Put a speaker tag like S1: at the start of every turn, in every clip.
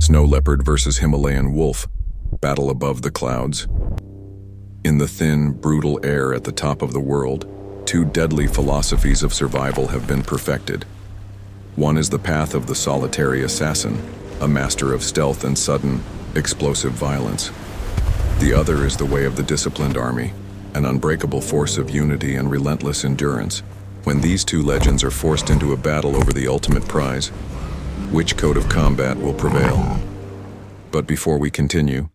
S1: Snow Leopard versus Himalayan Wolf, battle above the clouds. In the thin, brutal air at the top of the world, two deadly philosophies of survival have been perfected. One is the path of the solitary assassin, a master of stealth and sudden, explosive violence. The other is the way of the disciplined army, an unbreakable force of unity and relentless endurance. When these two legends are forced into a battle over the ultimate prize, which code of combat will prevail? But before we continue,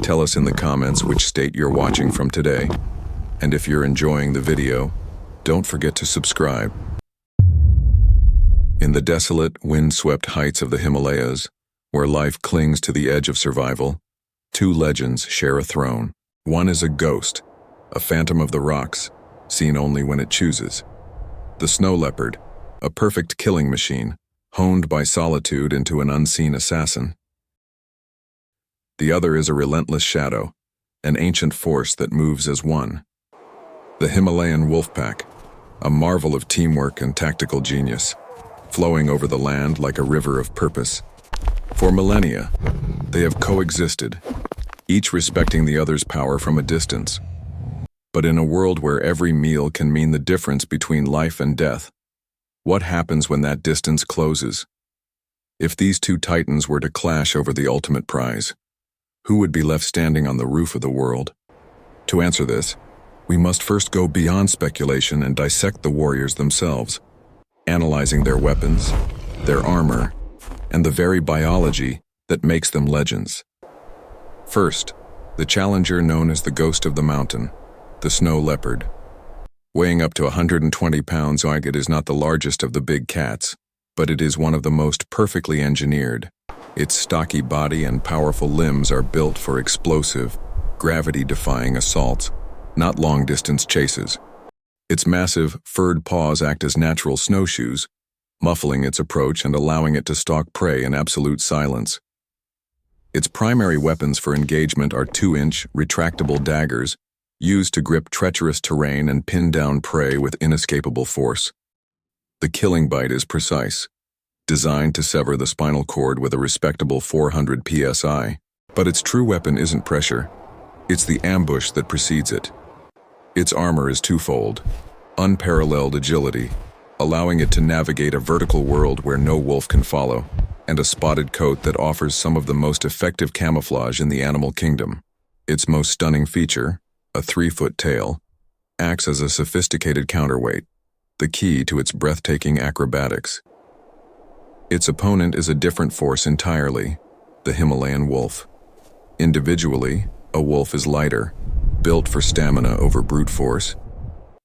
S1: tell us in the comments which state you're watching from today. And if you're enjoying the video, don't forget to subscribe. In the desolate, wind-swept heights of the Himalayas, where life clings to the edge of survival, two legends share a throne. One is a ghost, a phantom of the rocks, seen only when it chooses. The Snow Leopard, a perfect killing machine, honed by solitude into an unseen assassin. The other is a relentless shadow, an ancient force that moves as one. The Himalayan Wolf pack, a marvel of teamwork and tactical genius, flowing over the land like a river of purpose. For millennia, they have coexisted, each respecting the other's power from a distance. But in a world where every meal can mean the difference between life and death, what happens when that distance closes? If these two titans were to clash over the ultimate prize, who would be left standing on the roof of the world? To answer this, we must first go beyond speculation and dissect the warriors themselves, analyzing their weapons, their armor, and the very biology that makes them legends. First, the challenger known as the Ghost of the Mountain, the Snow Leopard. Weighing up to 120 pounds, it is not the largest of the big cats, but it is one of the most perfectly engineered. Its stocky body and powerful limbs are built for explosive, gravity-defying assaults, not long-distance chases. Its massive, furred paws act as natural snowshoes, muffling its approach and allowing it to stalk prey in absolute silence. Its primary weapons for engagement are 2-inch, retractable daggers, used to grip treacherous terrain and pin down prey with inescapable force. The killing bite is precise, designed to sever the spinal cord with a respectable 400 psi. But its true weapon isn't pressure, it's the ambush that precedes it. Its armor is twofold: unparalleled agility, allowing it to navigate a vertical world where no wolf can follow, and a spotted coat that offers some of the most effective camouflage in the animal kingdom. Its most stunning feature, a 3-foot tail, acts as a sophisticated counterweight, the key to its breathtaking acrobatics. Its opponent is a different force entirely, the Himalayan wolf. Individually, a wolf is lighter, built for stamina over brute force,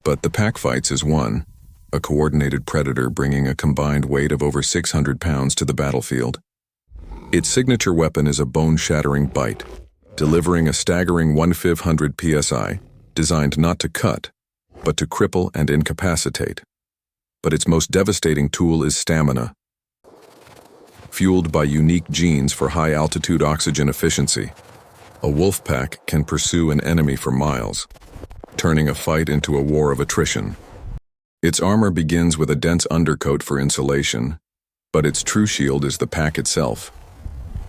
S1: but the pack fights as one, a coordinated predator bringing a combined weight of over 600 pounds to the battlefield. Its signature weapon is a bone-shattering bite, delivering a staggering 1/500 psi, designed not to cut, but to cripple and incapacitate. But its most devastating tool is stamina, fueled by unique genes for high-altitude oxygen efficiency. A wolf pack can pursue an enemy for miles, turning a fight into a war of attrition. Its armor begins with a dense undercoat for insulation, but its true shield is the pack itself.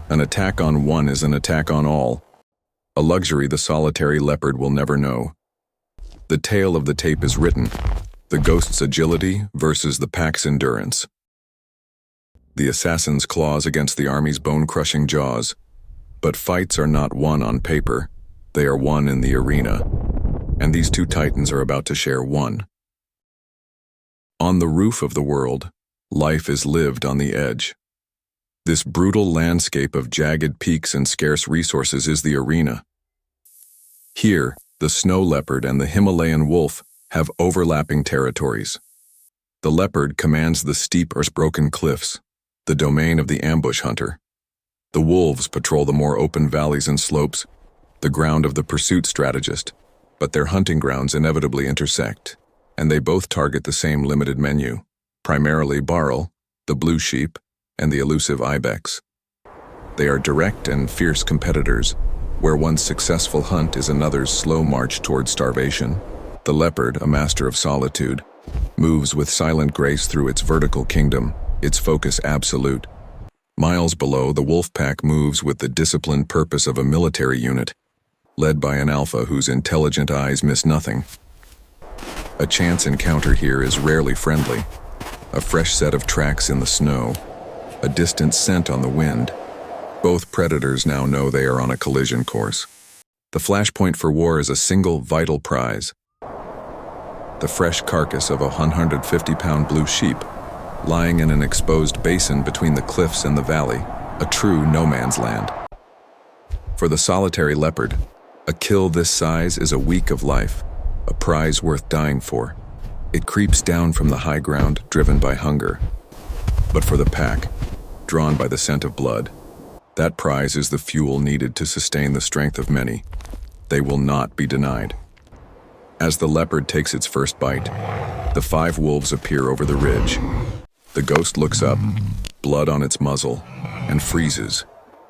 S1: An attack on one is an attack on all, a luxury the solitary leopard will never know. The tale of the tape is written: the ghost's agility versus the pack's endurance. The assassin's claws against the army's bone-crushing jaws. But fights are not won on paper, they are won in the arena. And these two titans are about to share one. On the roof of the world, life is lived on the edge. This brutal landscape of jagged peaks and scarce resources is the arena. Here, the Snow Leopard and the Himalayan Wolf have overlapping territories. The leopard commands the steep or broken cliffs, the domain of the ambush hunter. The wolves patrol the more open valleys and slopes, the ground of the pursuit strategist. But their hunting grounds inevitably intersect, and they both target the same limited menu, primarily Barl, the blue sheep, and the elusive ibex. They are direct and fierce competitors, where one's successful hunt is another's slow march toward starvation. The leopard, a master of solitude, moves with silent grace through its vertical kingdom, its focus absolute. Miles below, the wolf pack moves with the disciplined purpose of a military unit, led by an alpha whose intelligent eyes miss nothing. A chance encounter here is rarely friendly. A fresh set of tracks in the snow, a distant scent on the wind. Both predators now know they are on a collision course. The flashpoint for war is a single vital prize. The fresh carcass of a 150-pound blue sheep, lying in an exposed basin between the cliffs and the valley, a true no-man's land. For the solitary leopard, a kill this size is a week of life, a prize worth dying for. It creeps down from the high ground, driven by hunger. But for the pack, drawn by the scent of blood, that prize is the fuel needed to sustain the strength of many. They will not be denied. As the leopard takes its first bite, the 5 wolves appear over the ridge. The ghost looks up, blood on its muzzle, and freezes.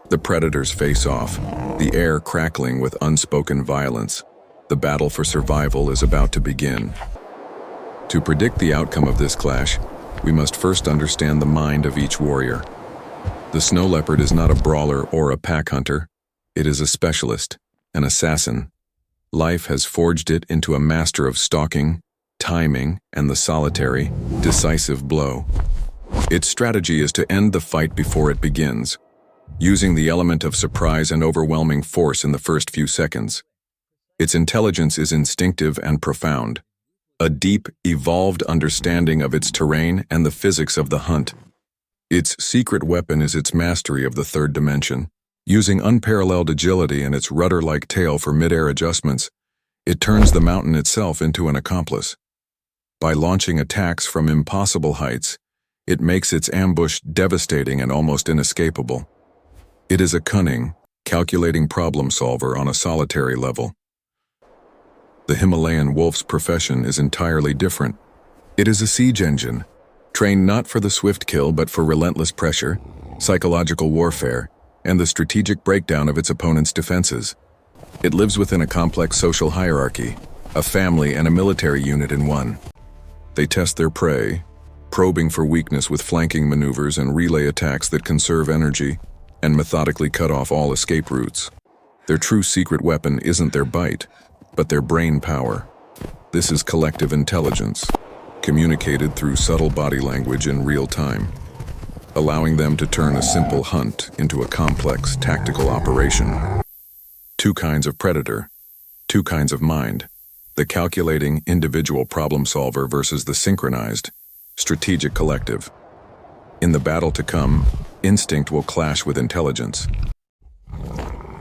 S1: The predators face off, the air crackling with unspoken violence. The battle for survival is about to begin. To predict the outcome of this clash, we must first understand the mind of each warrior. The snow leopard is not a brawler or a pack hunter. It is a specialist, an assassin. Life has forged it into a master of stalking, timing, and the solitary, decisive blow. Its strategy is to end the fight before it begins, using the element of surprise and overwhelming force in the first few seconds. Its intelligence is instinctive and profound, a deep, evolved understanding of its terrain and the physics of the hunt. Its secret weapon is its mastery of the third dimension. Using unparalleled agility and its rudder-like tail for mid-air adjustments, it turns the mountain itself into an accomplice. By launching attacks from impossible heights, it makes its ambush devastating and almost inescapable. It is a cunning, calculating problem solver on a solitary level. The Himalayan wolf's profession is entirely different. It is a siege engine, trained not for the swift kill but for relentless pressure, psychological warfare, and the strategic breakdown of its opponent's defenses. It lives within a complex social hierarchy, a family and a military unit in one. They test their prey, probing for weakness with flanking maneuvers and relay attacks that conserve energy and methodically cut off all escape routes. Their true secret weapon isn't their bite, but their brain power. This is collective intelligence, communicated through subtle body language in real time, allowing them to turn a simple hunt into a complex tactical operation. 2 kinds of predator, 2 kinds of mind. The calculating individual problem solver versus the synchronized, strategic collective. In the battle to come, instinct will clash with intelligence.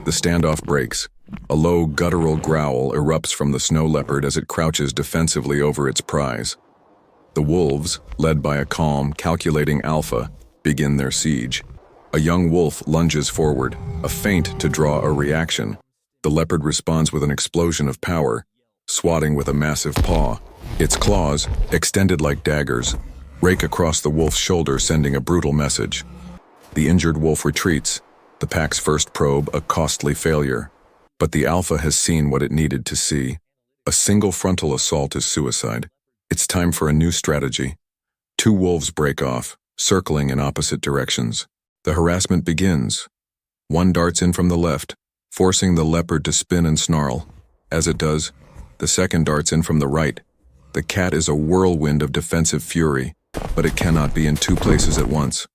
S1: The standoff breaks. A low, guttural growl erupts from the snow leopard as it crouches defensively over its prize. The wolves, led by a calm, calculating alpha, begin their siege. A young wolf lunges forward, a feint to draw a reaction. The leopard responds with an explosion of power, swatting with a massive paw. Its claws, extended like daggers, rake across the wolf's shoulder, sending a brutal message. The injured wolf retreats, the pack's first probe a costly failure. But the alpha has seen what it needed to see. A single frontal assault is suicide. It's time for a new strategy. 2 wolves break off, circling in opposite directions. The harassment begins. One darts in from the left, forcing the leopard to spin and snarl. As it does, the second darts in from the right. The cat is a whirlwind of defensive fury, but it cannot be in 2 places at once.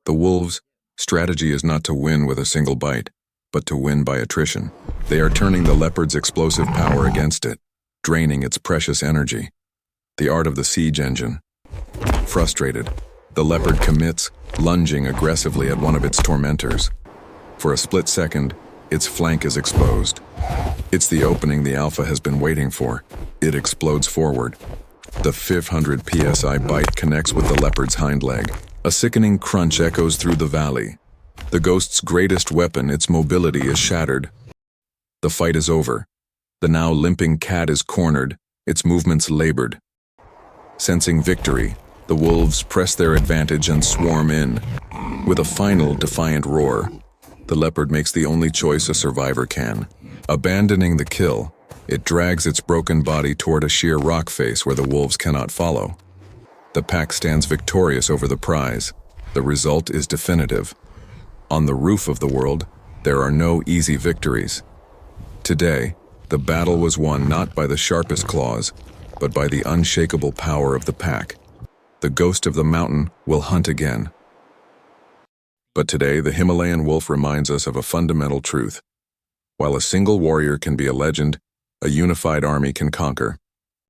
S1: The wolves' strategy is not to win with a single bite, but to win by attrition. They are turning the leopard's explosive power against it, draining its precious energy. The art of the siege engine. Frustrated, the leopard commits, lunging aggressively at one of its tormentors. For a split second, its flank is exposed. It's the opening the alpha has been waiting for. It explodes forward. The 500 psi bite connects with the leopard's hind leg. A sickening crunch echoes through the valley. The ghost's greatest weapon, its mobility, is shattered. The fight is over. The now limping cat is cornered, its movements labored. Sensing victory, the wolves press their advantage and swarm in. With a final defiant roar, the leopard makes the only choice a survivor can. Abandoning the kill, it drags its broken body toward a sheer rock face where the wolves cannot follow. The pack stands victorious over the prize, The result is definitive. On the roof of the world, there are no easy victories. Today, the battle was won not by the sharpest claws, but by the unshakable power of the pack. The ghost of the mountain will hunt again. But today, the Himalayan wolf reminds us of a fundamental truth. While a single warrior can be a legend, a unified army can conquer.